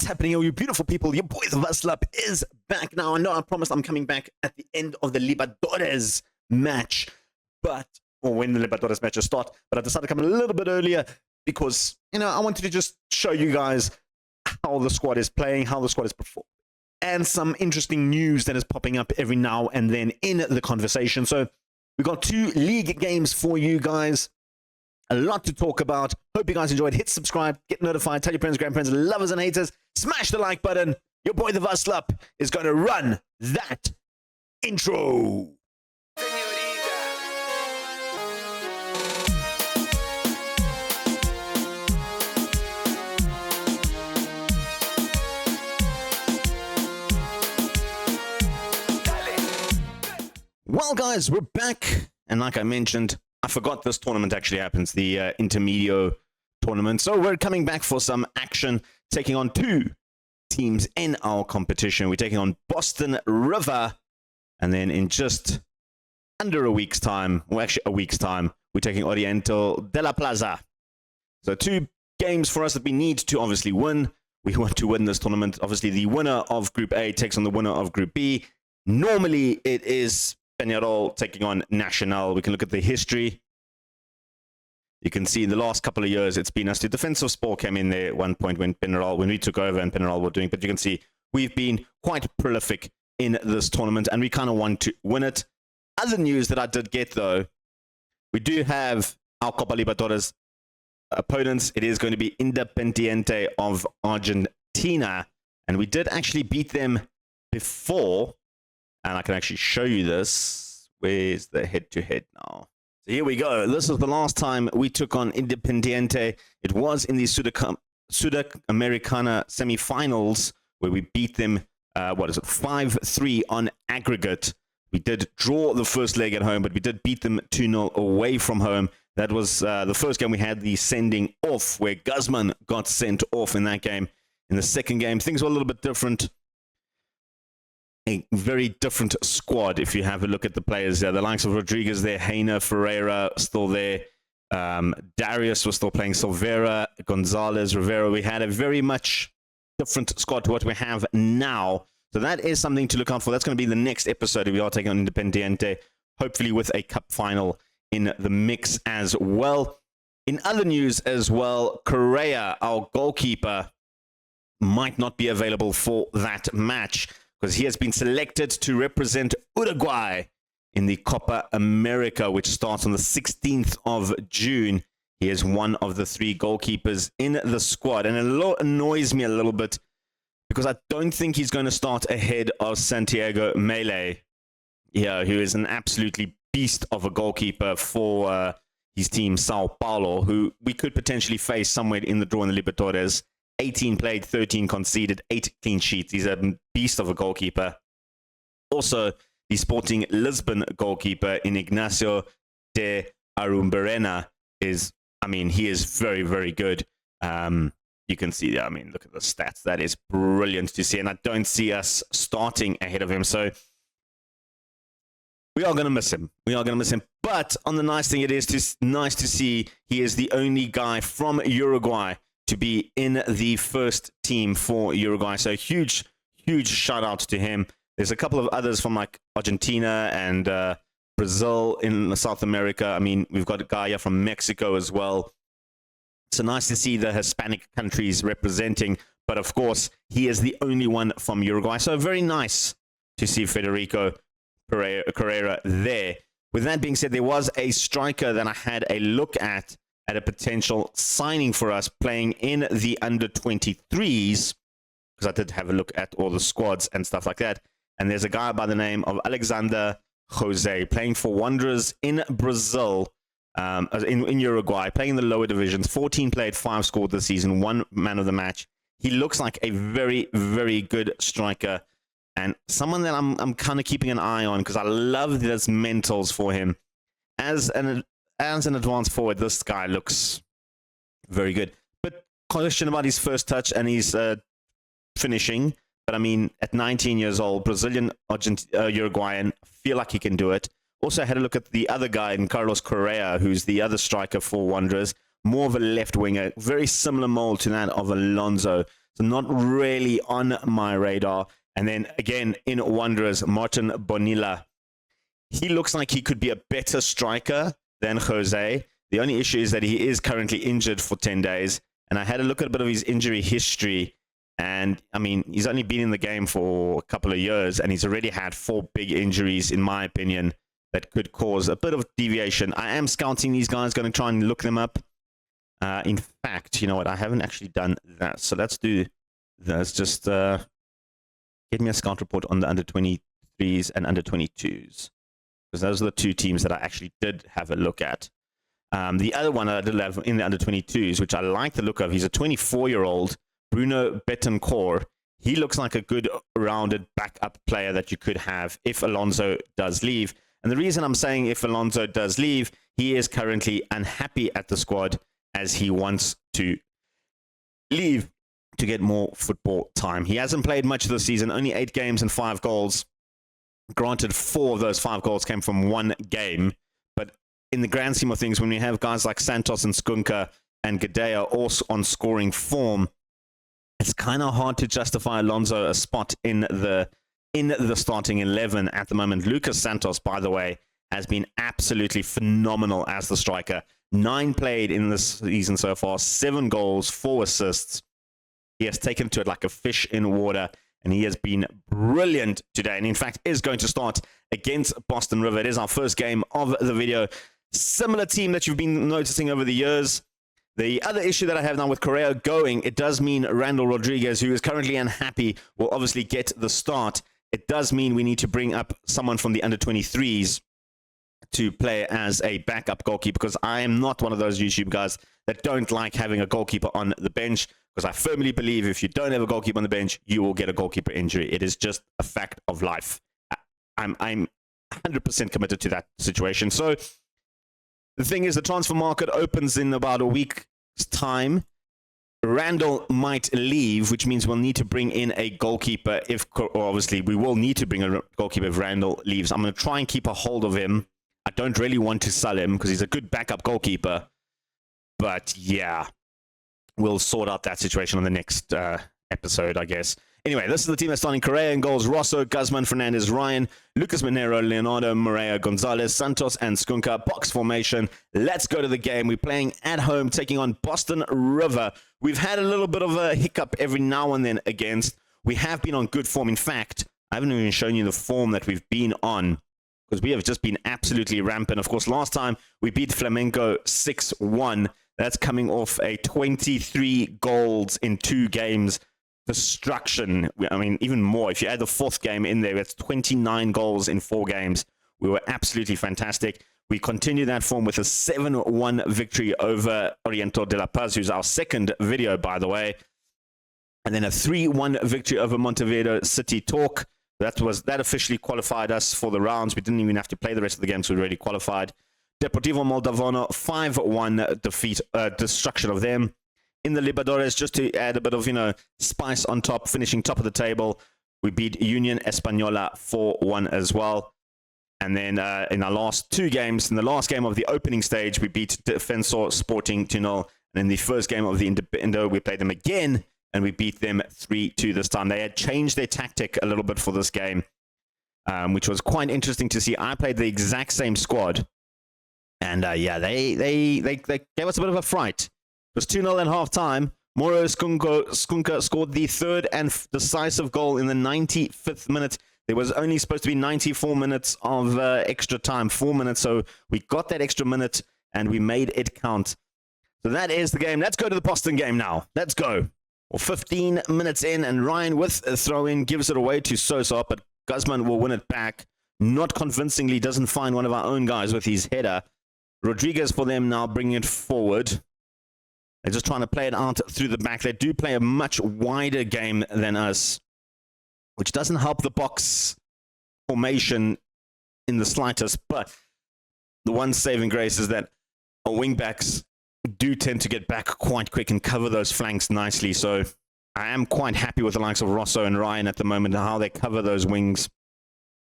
happening, all you beautiful people? Your boy, the Vaslap, is back now. I know I promised I'm coming back at the end of the Libertadores match, or when the Libertadores matches start, but I decided to come a little bit earlier because, I wanted to just show you guys how the squad is playing, how the squad is performing, and some interesting news that is popping up every now and then in the conversation. So we've got 2 league games for you guys. A lot to talk about. Hope you guys enjoyed. Hit subscribe, get notified, tell your friends, grandparents, lovers, and haters. Smash the like button. Your boy, the Vaslap, is going to run that intro. Well, guys, we're back. And like I mentioned, I forgot this tournament actually happens, the Intermedio tournament. So we're coming back for some action, taking on 2 teams in our competition. We're taking on Boston River. And then in just under a week's time, well, actually a week's time, we're taking Oriental de la Plaza. So 2 games for us that we need to obviously win. We want to win this tournament. Obviously, the winner of Group A takes on the winner of Group B. Normally, it is Peñarol taking on Nacional. We can look at the history. You can see in the last couple of years, it's been us. The Defensive Sport came in there at one point when we took over and Peñarol were doing, but you can see we've been quite prolific in this tournament and we kind of want to win it. Other news that I did get though, we do have our Copa Libertadores opponents. It is going to be Independiente of Argentina, and we did actually beat them before. And I can actually show you this. Where's the head-to-head now? So here we go. This is the last time we took on Independiente. It was in the Sudamericana semifinals where we beat them, 5-3 on aggregate. We did draw the first leg at home, but we did beat them 2-0 away from home. That was the first game we had the sending off, where Guzman got sent off in that game. In the second game, things were a little bit different. A very different squad if you have a look at the players there. The likes of Rodriguez there, Heiner, Ferreira still there. Darius was still playing, Silveira, Gonzalez, Rivera. We had a very much different squad to what we have now. So that is something to look out for. That's going to be the next episode. We are taking on Independiente, hopefully with a cup final in the mix as well. In other news as well, Correa, our goalkeeper, might not be available for that match, because he has been selected to represent Uruguay in the Copa America, which starts on the 16th of June. He is one of the 3 goalkeepers in the squad. And it annoys me a little bit because I don't think he's going to start ahead of Santiago Mele, who is an absolutely beast of a goalkeeper for his team, Sao Paulo, who we could potentially face somewhere in the draw in the Libertadores. 18 played, 13 conceded, 8 clean sheets. He's a beast of a goalkeeper. Also, the Sporting Lisbon goalkeeper in Ignacio de Arumberena he is very, very good. You can see, look at the stats. That is brilliant to see. And I don't see us starting ahead of him. So we are going to miss him. But on the nice thing, it is nice to see he is the only guy from Uruguay to be in the first team for Uruguay. So huge shout out to him. There's a couple of others from like Argentina and Brazil in South America. We've got Gaia from Mexico as well. So nice to see the Hispanic countries representing. But of course, he is the only one from Uruguay. So very nice to see Federico Carrera there. With that being said, there was a striker that I had a look at a potential signing for us playing in the under-23s, because I did have a look at all the squads and stuff like that. And there's a guy by the name of Alexander Jose playing for Wanderers in Brazil, in Uruguay, playing in the lower divisions. 14 played, 5 scored this season, 1 man of the match. He looks like a very, very good striker and someone that I'm kind of keeping an eye on because I love this mentals for him. As an advanced forward, this guy looks very good. But question about his first touch and his finishing. But at 19 years old, Brazilian, Uruguayan, feel like he can do it. Also, I had a look at the other guy, in Carlos Correa, who's the other striker for Wanderers. More of a left winger, very similar mold to that of Alonso. So not really on my radar. And then again, in Wanderers, Martin Bonilla. He looks like he could be a better striker than Jose. The only issue is that he is currently injured for 10 days. And I had a look at a bit of his injury history. And, I mean, he's only been in the game for a couple of years, and he's already had 4 big injuries, in my opinion, that could cause a bit of deviation. I am scouting these guys, going to try and look them up. In fact, you know what? I haven't actually done that. So let's just get me a scout report on the under-23s and under-22s. Because those are the 2 teams that I actually did have a look at. The other one I did have in the under-22s, which I like the look of, he's a 24-year-old, Bruno Betancourt. He looks like a good rounded backup player that you could have if Alonso does leave. And the reason I'm saying if Alonso does leave, he is currently unhappy at the squad as he wants to leave to get more football time. He hasn't played much of the season, only 8 games and 5 goals. Granted, 4 of those 5 goals came from 1 game. But in the grand scheme of things, when we have guys like Santos and Skunka and Gadea also on scoring form, it's kind of hard to justify Alonso a spot in the starting 11 at the moment. Lucas Santos, by the way, has been absolutely phenomenal as the striker. 9 played in this season so far, 7 goals, 4 assists. He has taken to it like a fish in water, and he has been brilliant today. And in fact, is going to start against Boston River. It is our first game of the video. Similar team that you've been noticing over the years. The other issue that I have now with Correa going, it does mean Randall Rodriguez, who is currently unhappy, will obviously get the start. It does mean we need to bring up someone from the under-23s to play as a backup goalkeeper, because I am not one of those YouTube guys that don't like having a goalkeeper on the bench, because I firmly believe if you don't have a goalkeeper on the bench, you will get a goalkeeper injury. It is just a fact of life. I'm 100% committed to that situation. So the thing is, the transfer market opens in about a week's time. Randall might leave, which means we'll need to bring in a goalkeeper. Obviously, we will need to bring a goalkeeper if Randall leaves. I'm going to try and keep a hold of him. I don't really want to sell him because he's a good backup goalkeeper. But yeah, we'll sort out that situation on the next episode, I guess. Anyway, this is the team that's starting. Correa in goals, Rosso, Guzman, Fernandez, Ryan, Lucas Minero, Leonardo, Morea, Gonzalez, Santos, and Skunka. Box formation. Let's go to the game. We're playing at home, taking on Boston River. We've had a little bit of a hiccup every now and then against. We have been on good form. In fact, I haven't even shown you the form that we've been on, because we have just been absolutely rampant. Of course, last time we beat Flamengo 6-1. That's coming off a 23 goals in 2 games. Destruction. I mean, even more. If you add the 4th game in there, it's 29 goals in 4 games. We were absolutely fantastic. We continue that form with a 7-1 victory over Oriental de la Paz, who's our 2nd video, by the way. And then a 3-1 victory over Montevideo City Talk. That officially qualified us for the rounds. We didn't even have to play the rest of the games. We already qualified. Deportivo Moldavano, 5-1 defeat, destruction of them. In the Libertadores, just to add a bit of, spice on top, finishing top of the table, we beat Union Española 4-1 as well. And then in our last 2 games, in the last game of the opening stage, we beat Defensor Sporting 2-0. And in the first game of the Indo, we played them again, and we beat them 3-2 this time. They had changed their tactic a little bit for this game, which was quite interesting to see. I played the exact same squad. And they gave us a bit of a fright. It was 2-0 at half-time. Moro Skunka scored the 3rd and decisive goal in the 95th minute. There was only supposed to be 94 minutes of extra time, 4 minutes. So we got that extra minute, and we made it count. So that is the game. Let's go to the Boston game now. Let's go. Well, 15 minutes in, and Ryan with a throw-in gives it away to Sosa, but Guzman will win it back. Not convincingly, doesn't find one of our own guys with his header. Rodriguez for them now, bringing it forward. They're just trying to play it out through the back. They do play a much wider game than us, which doesn't help the box formation in the slightest. But the one saving grace is that our wingbacks do tend to get back quite quick and cover those flanks nicely. So I am quite happy with the likes of Rosso and Ryan at the moment and how they cover those wings.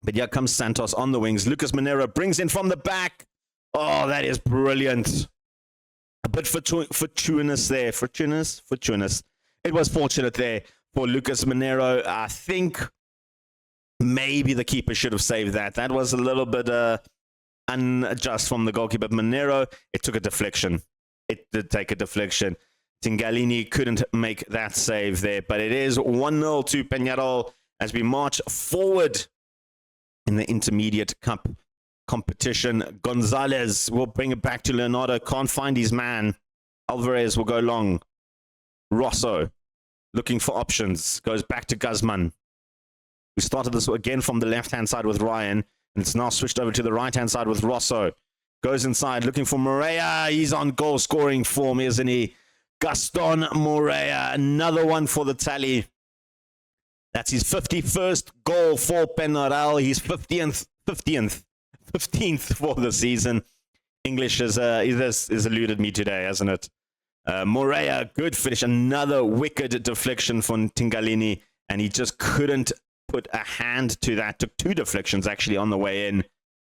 But here comes Santos on the wings. Lucas Minero brings in from the back. Oh, that is brilliant. A bit fortuitous there. Fortuitous. it was fortunate there for Lucas Monero. I think maybe the keeper should have saved that. That was a little bit unjust from the goalkeeper. Monero, it took a deflection. It did take a deflection. Tingalini couldn't make that save there, but it is 1-0 to Peñarol as we march forward in the Intermediate Cup competition. Gonzalez will bring it back to Leonardo. Can't find his man. Alvarez will go long. Rosso looking for options. Goes back to Guzman. We started this again from the left-hand side with Ryan, and it's now switched over to the right-hand side with Rosso. Goes inside looking for Moreira. He's on goal-scoring form, isn't he? Gaston Moreira, another one for the tally. That's his 51st goal for Peñarol. He's 15th for the season. English has eluded me today, hasn't it? Moreira, good finish. Another wicked deflection from Tingalini, and he just couldn't put a hand to that. Took two deflections actually on the way in.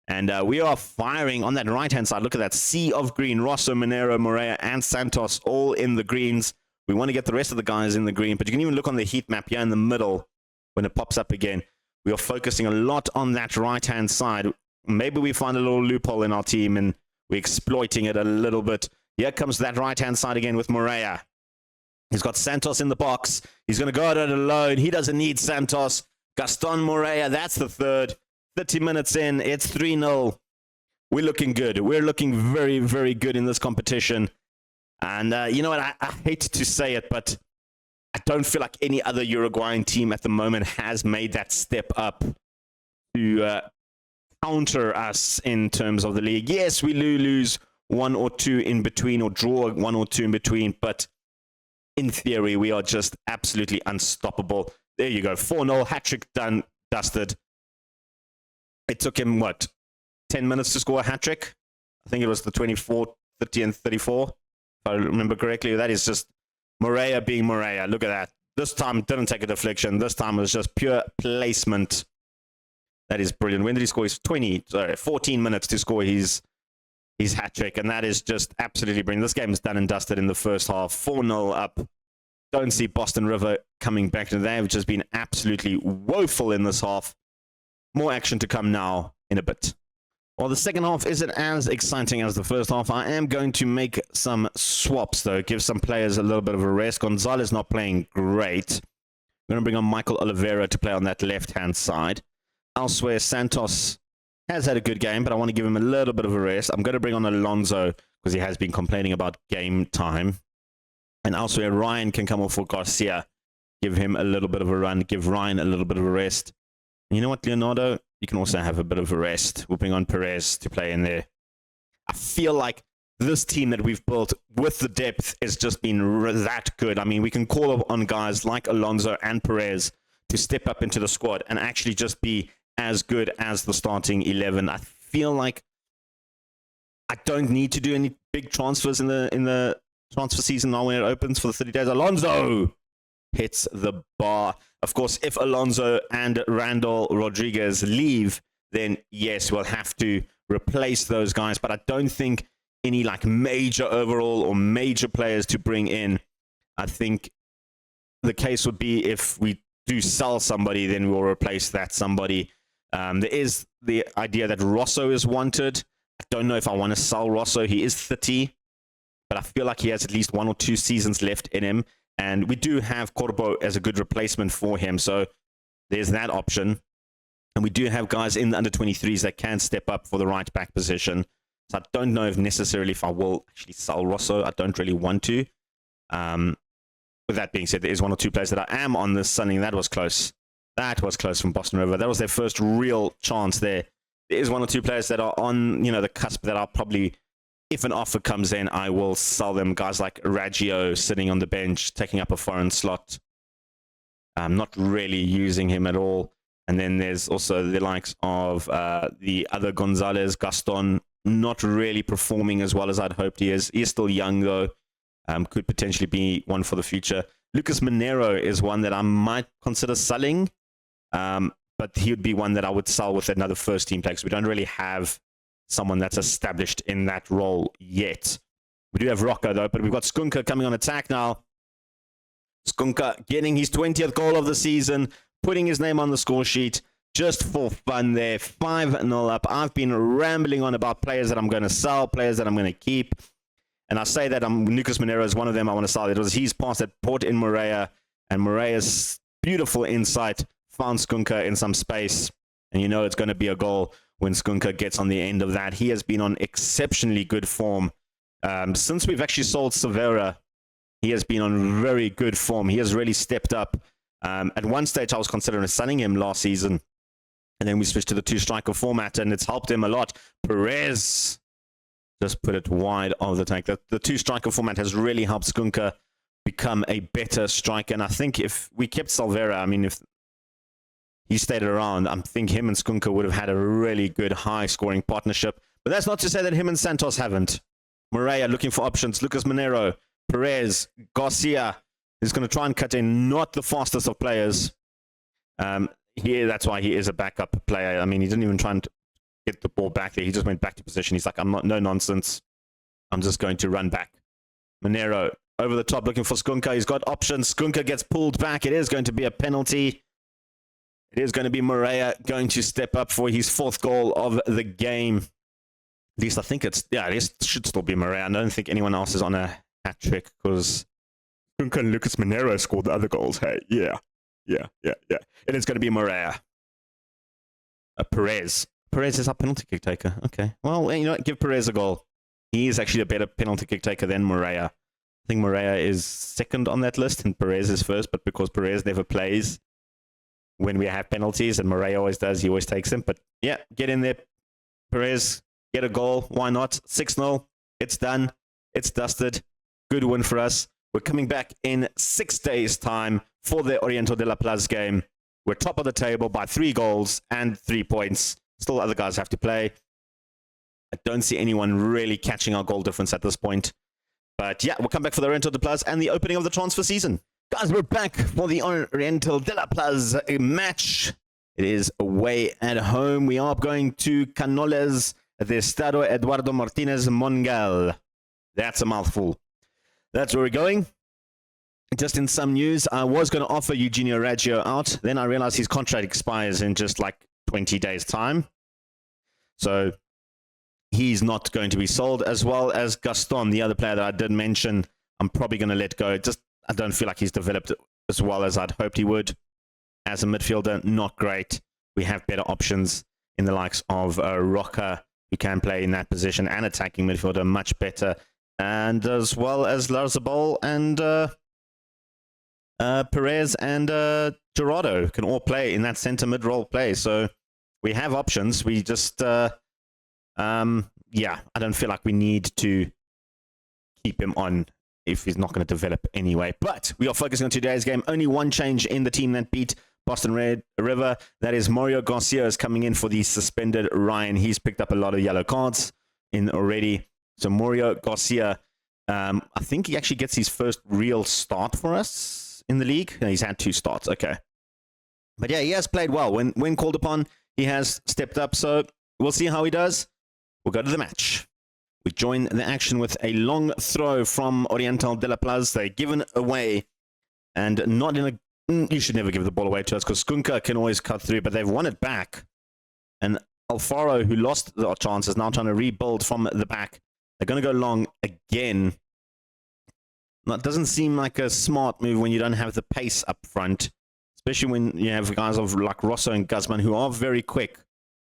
And we are firing on that right-hand side. Look at that sea of green. Rosso, Monero, Moreira, and Santos all in the greens. We want to get the rest of the guys in the green, but you can even look on the heat map here in the middle when it pops up again. We are focusing a lot on that right-hand side. Maybe we find a little loophole in our team, and we're exploiting it a little bit. Here comes that right-hand side again with Moreira. He's got Santos in the box. He's going to go at it alone. He doesn't need Santos. Gaston Moreira, that's the third. 30 minutes in, it's 3-0. We're looking good. We're looking very, very good in this competition. And you know what? I hate to say it, but I don't feel like any other Uruguayan team at the moment has made that step up to counter us in terms of the league. Yes, we lose one or two in between, or draw one or two in between, but in theory, we are just absolutely unstoppable. There you go. 4-0, hat-trick done, dusted. It took him, 10 minutes to score a hat-trick? I think it was the 24, 30, and 34, if I remember correctly. That is just Moreira being Moreira. Look at that. This time, didn't take a deflection. This time, it was just pure placement. That is brilliant. When did he score his 14 minutes to score his hat-trick, and that is just absolutely brilliant. This game is done and dusted in the first half. 4-0 up. Don't see Boston River coming back. They have just been absolutely woeful in this half. More action to come now in a bit. Well, the second half isn't as exciting as the first half. I am going to make some swaps, though. Give some players a little bit of a rest. Gonzalez not playing great. I'm going to bring on Michael Oliveira to play on that left-hand side. Elsewhere, Santos has had a good game, but I want to give him a little bit of a rest. I'm going to bring on Alonso because he has been complaining about game time. And elsewhere, Ryan can come off for Garcia. Give him a little bit of a run. Give Ryan a little bit of a rest. And you know what, Leonardo? You can also have a bit of a rest. We'll bring on Perez to play in there. I feel like this team that we've built with the depth has just been that good. I mean, we can call on guys like Alonso and Perez to step up into the squad and actually just be as good as the starting 11. I feel like I don't need to do any big transfers in the transfer season now when it opens for the 30 days. Alonso hits the bar. Of course, if Alonso and Randall Rodriguez leave, then yes, we'll have to replace those guys. But I don't think any major overall or major players to bring in. I think the case would be if we do sell somebody, then we'll replace that somebody. There is the idea that Rosso is wanted. I don't know if I want to sell Rosso. He is 30, but I feel like he has at least 1 or 2 seasons left in him. And we do have Corbo as a good replacement for him. So there's that option. And we do have guys in the under-23s that can step up for the right back position. So I don't know if necessarily if I will actually sell Rosso. I don't really want to. With that being said, there is 1 or 2 players that I am on this Sunday. That was close. That was close from Boston River. That was their first real chance there. There is 1 or 2 players that are on, the cusp that I'll probably, if an offer comes in, I will sell them. Guys like Raggio sitting on the bench, taking up a foreign slot. I'm not really using him at all. And then there's also the likes of the other Gonzalez, Gaston, not really performing as well as I'd hoped he is. He is still young, though. Could potentially be one for the future. Lucas Monero is one that I might consider selling. But he would be one that I would sell with another first-team player because we don't really have someone that's established in that role yet. We do have Rocco, though, but we've got Skunka coming on attack now. Skunka getting his 20th goal of the season, putting his name on the score sheet just for fun there. 5-0 up. I've been rambling on about players that I'm going to sell, players that I'm going to keep. And I say that Lucas Monero is one of them I want to sell. It was his pass that put in Moreira, and Moreira's beautiful insight found Skunka in some space. And you know it's going to be a goal when Skunka gets on the end of that. He has been on exceptionally good form. Since we've actually sold Silveira, he has been on very good form. He has really stepped up. At one stage, I was considering selling him last season. And then we switched to the two-striker format, and it's helped him a lot. Perez just put it wide of the tank. The two-striker format has really helped Skunka become a better striker. And I think if we kept Silveira, I mean, if he stayed around, I think him and Skunka would have had a really good high-scoring partnership. But that's not to say that him and Santos haven't. Moreira looking for options. Lucas Monero, Perez, Garcia is going to try and cut in. Not the fastest of players. That's why he is a backup player. I mean, he didn't even try and get the ball back there. He just went back to position. He's like, no nonsense. I'm just going to run back. Monero over the top looking for Skunka. He's got options. Skunka gets pulled back. It is going to be a penalty. It is going to be Moreira going to step up for his 4th goal of the game. At least I think it should still be Moreira. I don't think anyone else is on a hat trick because Skunka and Lucas Monero scored the other goals. Hey, yeah. And it's going to be Moreira. Perez. Perez is our penalty kick taker. Okay. Well, you know what? Give Perez a goal. He is actually a better penalty kick taker than Moreira. I think Moreira is second on that list and Perez is first, but because Perez never plays when we have penalties, and Moreira always does, he always takes them. But yeah, get in there. Perez, get a goal. Why not? 6-0. It's done. It's dusted. Good win for us. We're coming back in 6 days' time for the Oriental de la Plaza game. We're top of the table by 3 goals and 3 points. Still, other guys have to play. I don't see anyone really catching our goal difference at this point. But yeah, we'll come back for the Oriental de la Plaza and the opening of the transfer season. Guys, we're back for the Oriental de la Plaza match. It is away at home. We are going to Canoles de Estado Eduardo Martinez Mongal. That's a mouthful. That's where we're going. Just in some news, I was going to offer Eugenio Raggio out. Then I realized his contract expires in just like 20 days' time. So he's not going to be sold, as well as Gaston, the other player that I did mention. I'm probably going to let go. I don't feel like he's developed as well as I'd hoped he would. As a midfielder, not great. We have better options in the likes of Roca, who can play in that position, and attacking midfielder much better. And as well as Larzabal and Perez and Gerardo can all play in that center mid role play. So we have options. We just, I don't feel like we need to keep him on if he's not going to develop anyway. But we are focusing on today's game. Only one change in the team that beat Boston Red River. That is Mario Garcia is coming in for the suspended Ryan. He's picked up a lot of yellow cards in already. So Mario Garcia, I think he actually gets his first real start for us in the league. He's had 2 starts. Okay. But yeah, he has played well. When called upon, he has stepped up. So we'll see how he does. We'll go to the match. We join the action with a long throw from Oriental de la Plaza. They're given away, and not in a... You should never give the ball away to us, because Skunka can always cut through, but they've won it back. And Alfaro, who lost the chance, is now trying to rebuild from the back. They're going to go long again. That doesn't seem like a smart move when you don't have the pace up front, especially when you have guys like Rosso and Guzman, who are very quick.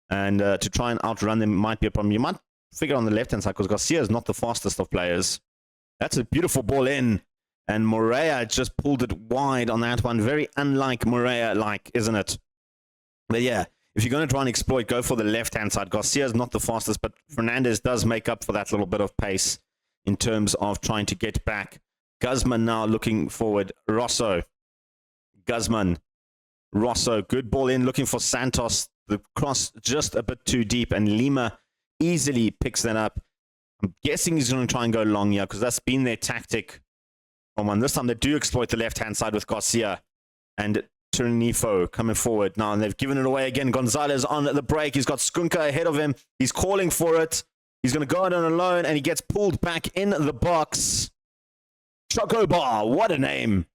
And to try and outrun them might be a problem. You might figure on the left-hand side, because Garcia is not the fastest of players. That's a beautiful ball in. And Moreira just pulled it wide on that one. Very unlike Moreira-like, isn't it? But yeah, if you're going to try and exploit, go for the left-hand side. Garcia is not the fastest, but Fernandez does make up for that little bit of pace in terms of trying to get back. Guzman now looking forward. Rosso. Guzman. Rosso. Good ball in, looking for Santos. The cross just a bit too deep, and Lima easily picks that up. I'm guessing he's going to try and go long here, because that's been their tactic from one. This time they do exploit the left-hand side with Garcia and Turnifo coming forward now, and they've given it away again. Gonzalez on the break. He's got Skunka ahead of him. He's calling for it. He's going to go out on alone, and he gets pulled back in the box. Chocobar, what a name.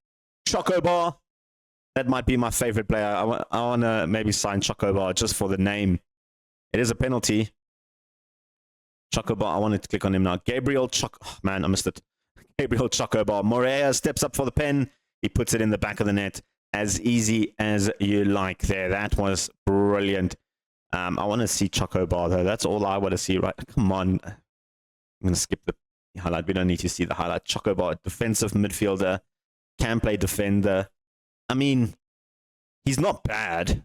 Chocobar. That might be my favorite player. I want to maybe sign Chocobar just for the name. It is a penalty. Chocobar, I wanted to click on him now. Gabriel oh, man, I missed it. Gabriel Chocobar. Morea steps up for the pen. He puts it in the back of the net. As easy as you like there. That was brilliant. I want to see Chocobar, though. That's all I want to see, right? Come on. I'm going to skip the highlight. We don't need to see the highlight. Chocobar, defensive midfielder. Can play defender. I mean, he's not bad.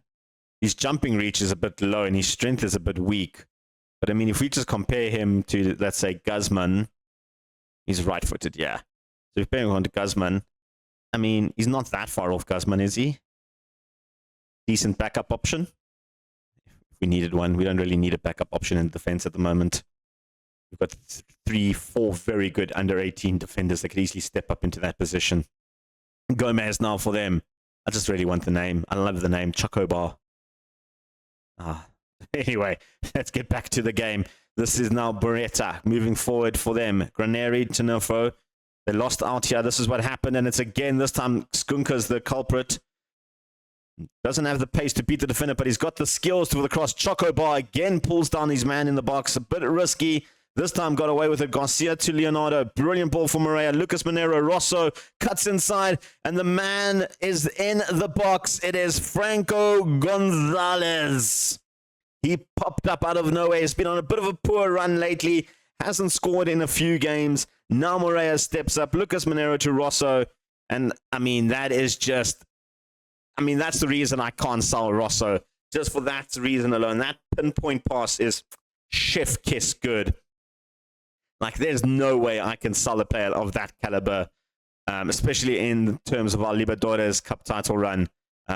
His jumping reach is a bit low and his strength is a bit weak. But I mean, if we just compare him to, let's say, Guzman, he's right-footed, yeah. So if we're comparing on to Guzman, I mean, he's not that far off Guzman, is he? Decent backup option. If we needed one, we don't really need a backup option in defense at the moment. We've got 3, 4 very good under-18 defenders that could easily step up into that position. Gomez now for them. I just really want the name. I love the name, Chocobar. Anyway, let's get back to the game. This is now Beretta moving forward for them. Graneri, Tenofo. They lost out here. This is what happened, and it's again, this time, Skunka's the culprit. Doesn't have the pace to beat the defender, but he's got the skills to the cross. Chocobar again pulls down his man in the box. A bit risky. This time got away with it. Garcia to Leonardo. Brilliant ball for Morea. Lucas Monero. Rosso cuts inside, and the man is in the box. It is Franco Gonzalez. He popped up out of nowhere. He's been on a bit of a poor run lately. Hasn't scored in a few games. Now Morea steps up. Lucas Monero to Rosso. And, I mean, that is just... I mean, that's the reason I can't sell Rosso. Just for that reason alone. That pinpoint pass is chef kiss good. Like, there's no way I can sell a player of that caliber, especially in terms of our Libertadores Cup title run.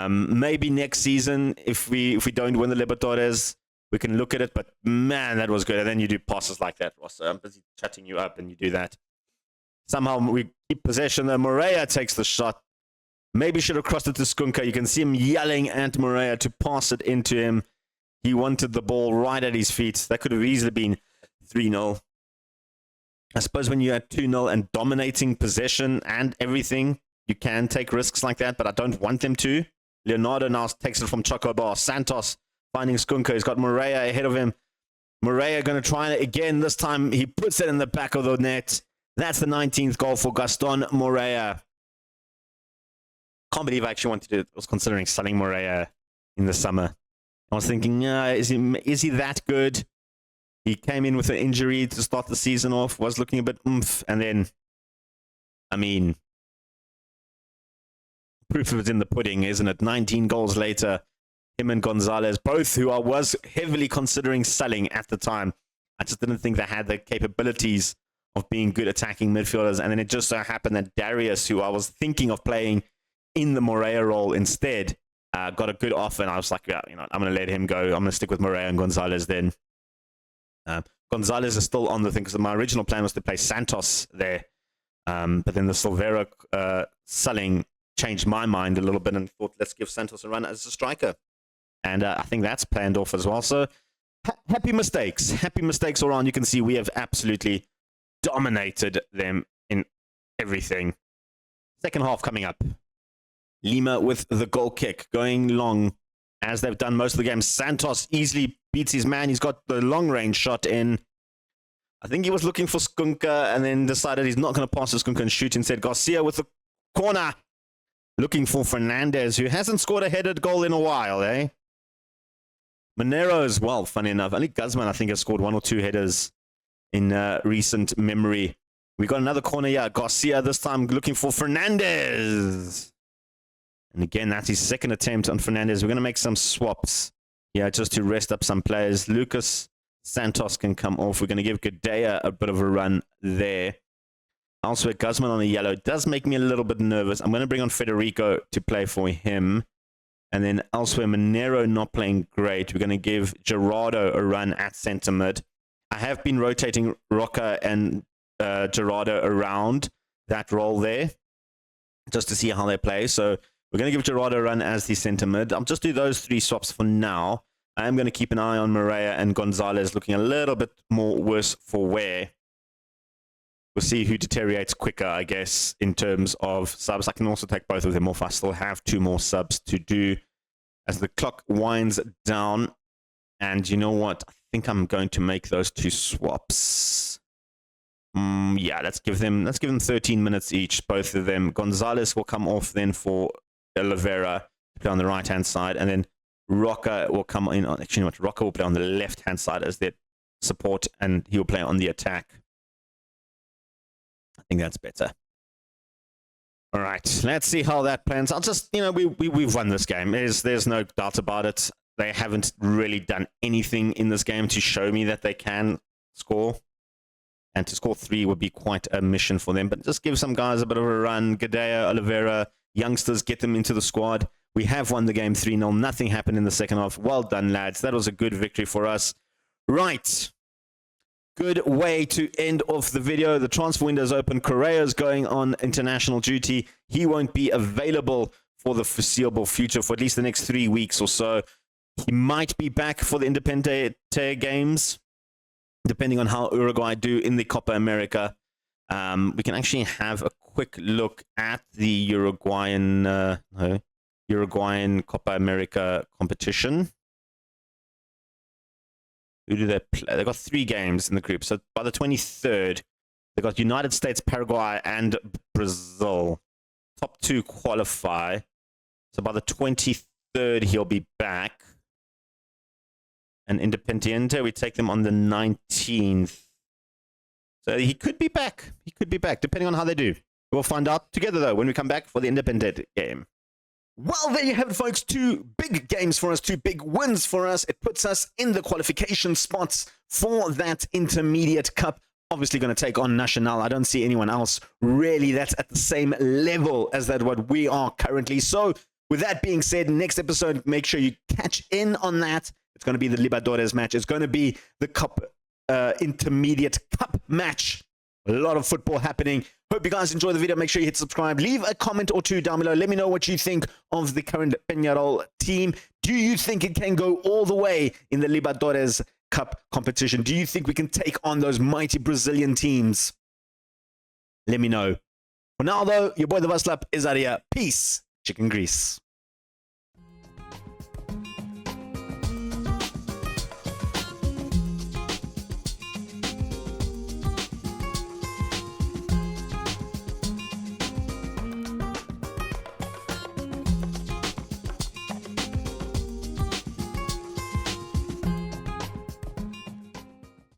Maybe next season, if we don't win the Libertadores, we can look at it. But, man, that was good. And then you do passes like that, Rosso. I'm busy chatting you up, and you do that. Somehow we keep possession there. Morea takes the shot. Maybe should have crossed it to Skunka. You can see him yelling at Morea to pass it into him. He wanted the ball right at his feet. That could have easily been 3-0. I suppose when you're at 2-0 and dominating possession and everything, you can take risks like that, but I don't want them to. Leonardo now takes it from Chocobar. Santos finding Skunka. He's got Morea ahead of him. Morea going to try it again. This time he puts it in the back of the net. That's the 19th goal for Gaston Morea. Can't believe I actually was considering selling Morea in the summer. I was thinking, is he that good? He came in with an injury to start the season off, was looking a bit oomph, and then, I mean, proof of it in the pudding, isn't it? 19 goals later, him and Gonzalez, both who I was heavily considering selling at the time. I just didn't think they had the capabilities of being good attacking midfielders, and then it just so happened that Darius, who I was thinking of playing in the Morea role instead, got a good offer, and I was like, yeah, I'm going to let him go. I'm going to stick with Morea and Gonzalez then. Gonzalez is still on the thing, because my original plan was to play Santos there. But then the Silveira selling changed my mind a little bit and thought, let's give Santos a run as a striker. And I think that's planned off as well. So happy mistakes. Happy mistakes all around. You can see we have absolutely dominated them in everything. Second half coming up. Lima with the goal kick, going long, as they've done most of the game. Santos easily beats his man. He's got the long-range shot in. I think he was looking for Skunka and then decided he's not going to pass to Skunka and shoot instead. Garcia with the corner, looking for Fernandez, who hasn't scored a headed goal in a while, eh? Monero as well, funny enough. Only Guzman, I think, has scored 1 or 2 headers in recent memory. We got another corner here. Garcia this time looking for Fernandez. And again, that's his second attempt on Fernandez. We're going to make some swaps here just to rest up some players. Lucas Santos can come off. We're going to give Gadea a bit of a run there. Elsewhere, Guzman on the yellow. It does make me a little bit nervous. I'm going to bring on Federico to play for him. And then elsewhere, Monero not playing great. We're going to give Gerardo a run at centre mid. I have been rotating Roca and Gerardo around that role there just to see how they play. So we're going to give Gerardo a run as the centre mid. I'll just do those 3 swaps for now. I am going to keep an eye on Morea and Gonzalez looking a little bit more worse for wear. we'll see who deteriorates quicker, I guess, in terms of subs. I can also take both of them off. I still have 2 more subs to do as the clock winds down. And you know what? I think I'm going to make those 2 swaps. Yeah, let's give them 13 minutes each, both of them. Gonzalez will come off then for Oliveira to play on the right-hand side, and then Roca will come in. Actually, you know what? Roca will play on the left-hand side as their support, and he will play on the attack. I think that's better. All right, let's see how that plans. I'll just, we've won this game. There's no doubt about it. They haven't really done anything in this game to show me that they can score. And to score 3 would be quite a mission for them. But just give some guys a bit of a run. Gadea, Oliveira, youngsters, get them into the squad. We have won the game 3-0. Nothing happened in the second half. Well done, lads. That was a good victory for us. Right. Good way to end off the video. The transfer window is open. Correa's going on international duty. He won't be available for the foreseeable future for at least the next 3 weeks or so. He might be back for the Independiente games, depending on how Uruguay do in the Copa America. We can actually have a quick look at the Uruguayan Copa America competition. Who do they play? They've got 3 games in the group. So by the 23rd, they've got United States, Paraguay, and Brazil. Top 2 qualify. So by the 23rd, he'll be back. And Independiente, we take them on the 19th. So he could be back. He could be back, depending on how they do. We'll find out together, though, when we come back for the Independiente game. Well, there you have it, folks. 2 big games for us, 2 big wins for us. It puts us in the qualification spots for that Intermediate Cup. Obviously going to take on Nacional. I don't see anyone else really that's at the same level as that what we are currently. So with that being said, next episode, make sure you catch in on that. It's going to be the Libertadores match. It's going to be the Cup Intermediate Cup match. A lot of football happening. Hope you guys enjoy the video. Make sure you hit subscribe. Leave a comment or 2 down below. Let me know what you think of the current Peñarol team. Do you think it can go all the way in the Libertadores Cup competition? Do you think we can take on those mighty Brazilian teams? Let me know. For now, though, your boy the Vaslap is out here. Peace. Chicken grease.